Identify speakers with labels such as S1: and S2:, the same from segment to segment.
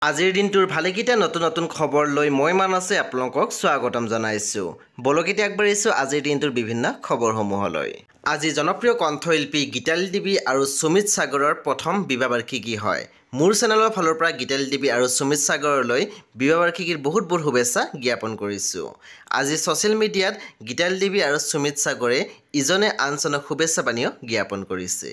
S1: আজিৰ দিনটোৰ ভালেকেইটা নতুন খবৰ লৈ মই মানসে আপোনালোকক স্বাগতম জনাইছোঁ। বলকেইটা আগবাঢ়িছোঁ আজিৰ দিনটোৰ বিভিন্ন খবৰসমূহলৈ। আজি জনপ্ৰিয় কণ্ঠশিল্পী গীতালি দেৱী আৰু সুমিত সাগৰৰ প্ৰথম বিবাহবাৰ্ষিকী হয়। মোৰ চেনেলৰ ফালৰ পৰা গীতালি দেৱী আৰু সুমিত সাগৰলৈ বিবাহবাৰ্ষিকীৰ বহুত শুভেচ্ছা জ্ঞাপন কৰিছোঁ। আজি ছ'চিয়েল মিডিয়াত গীতালি দেৱী আৰু সুমিত সাগৰে ইজনে আনজনক শুভেচ্ছা বাণীও জ্ঞাপন কৰিছে।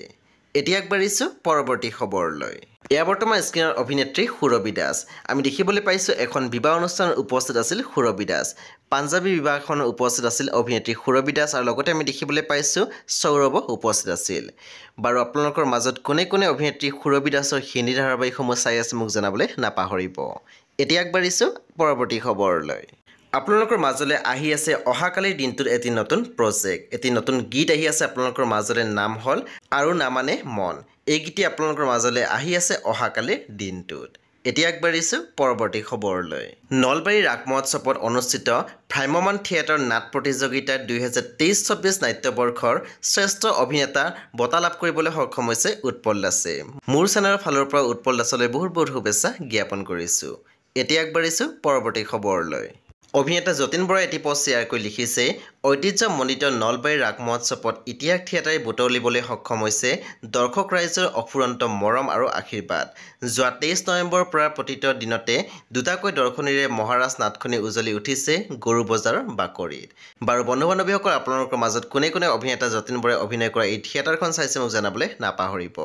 S1: এতিয়া আগবাঢ়িছোঁ পৰৱৰ্তী খবৰলৈ। এয়া বৰ্তমান স্ক্ৰীণৰ অভিনেত্ৰী সুৰভি দাস। আমি দেখিবলৈ পাইছোঁ এখন বিবাহ অনুষ্ঠানত উপস্থিত আছিল সুৰভি দাস। পাঞ্জাবী বিবাহখনত উপস্থিত আছিল অভিনেত্ৰী সুৰভি দাস আৰু লগতে আমি দেখিবলৈ পাইছোঁ সৌৰভো উপস্থিত আছিল। বাৰু আপোনালোকৰ মাজত কোনে কোনে অভিনেত্ৰী সুৰভি দাসৰ হিন্দী ধাৰাবাহিকসমূহ চাই আছে মোক জনাবলৈ নাপাহৰিব। এতিয়া আগবাঢ়িছোঁ পৰৱৰ্তী খবৰলৈ। আপোনালোকৰ মাজলৈ আহি আছে অহাকালিৰ দিনটোত এটি নতুন প্ৰজেক্ট, এটি নতুন গীত আহি আছে আপোনালোকৰ মাজলৈ, নাম হ'ল আৰু নামানে মন। এই গীতটি আপোনালোকৰ মাজলৈ আহি আছে অহাকালিৰ দিনটোত। এতিয়া আগবাঢ়িছোঁ পৰৱৰ্তী খবৰলৈ। নলবাৰীৰ ৰাস মহোৎসৱত অনুষ্ঠিত ভ্ৰাম্যমাণ থিয়েটাৰ নাট প্ৰতিযোগিতাত 2023-24 নাট্যবৰ্ষৰ শ্ৰেষ্ঠ অভিনেতা বঁটা লাভ কৰিবলৈ সক্ষম হৈছে উৎপল দাসে। মোৰ চেনেলৰ ফালৰ পৰা উৎপল দাসলৈ বহুত শুভেচ্ছা জ্ঞাপন কৰিছোঁ। এতিয়া আগবাঢ়িছোঁ পৰৱৰ্তী খবৰলৈ। অভিনেতা যতীন বৰাই এটি পষ্ট শ্বেয়াৰ কৰি লিখিছে, ঐতিহ্যমণ্ডিত নলবাৰীৰ ৰাস মহোৎসৱত ইতিহাস থিয়েটাৰে বুটলিবলৈ সক্ষম হৈছে দৰ্শক ৰাইজৰ অফুৰন্ত মৰম আৰু আশীৰ্বাদ। যোৱা 23 নৱেম্বৰৰ পৰা প্ৰতিটো দিনতে দুটাকৈ দৰ্শনীৰে মহাৰাজ নাটখনি উজ্বলি উঠিছে গৰু বজাৰৰ বাকৰিত। বাৰু বন্ধু বান্ধৱীসকল, আপোনালোকৰ মাজত কোনে কোনে অভিনেতা যতীন বৰাই অভিনয় কৰা এই থিয়েটাৰখন চাইছে মোক জনাবলৈ নাপাহৰিব।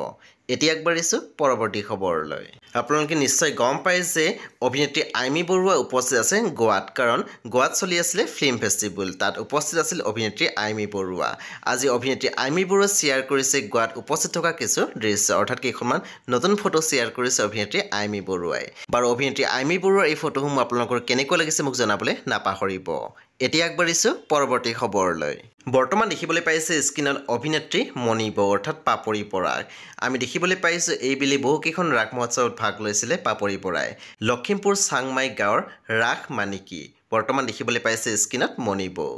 S1: এতিয়া আগবাঢ়িছোঁ পৰৱৰ্তী খবৰলৈ। আপোনালোকে নিশ্চয় গম পায় যে অভিনেত্ৰী আইমী বৰুৱা উপস্থিত আছে গোৱাত, কাৰণ গোৱাত চলি আছিলে ফিল্ম ফেষ্টিভেল। তাত উপস্থিত আছিল অভিনেত্ৰী আইমী বৰুৱা। আজি অভিনেত্ৰী আইমী বৰুৱা শ্বেয়াৰ কৰিছে গোৱাত উপস্থিত থকা কিছু দৃশ্য, অৰ্থাৎ কেইখনমান নতুন ফটো শ্বেয়াৰ কৰিছে অভিনেত্ৰী আইমী বৰুৱাই। বাৰু অভিনেত্ৰী আইমী বৰুৱাৰ এই ফটোসমূহ আপোনালোকৰ কেনেকুৱা লাগিছে মোক জনাবলৈ নাপাহৰিব। এতিয়া আগবাঢ়িছোঁ পৰৱৰ্তী খবৰলৈ। বৰ্তমান দেখিবলৈ পাইছে স্ক্ৰীণত অভিনেত্ৰী মণি বৌ অৰ্থাৎ পাপৰি পৰাগ। আমি দেখিবলৈ পাইছোঁ এইবেলি বহুকেইখন ৰাস মহোৎসৱত ভাগ লৈছিলে পাপৰি বৰাই। লখিমপুৰ চাংমাই গাঁৱৰ ৰাস মানিকী। বৰ্তমান দেখিবলৈ পাইছে স্ক্ৰীণত মণি বৌ।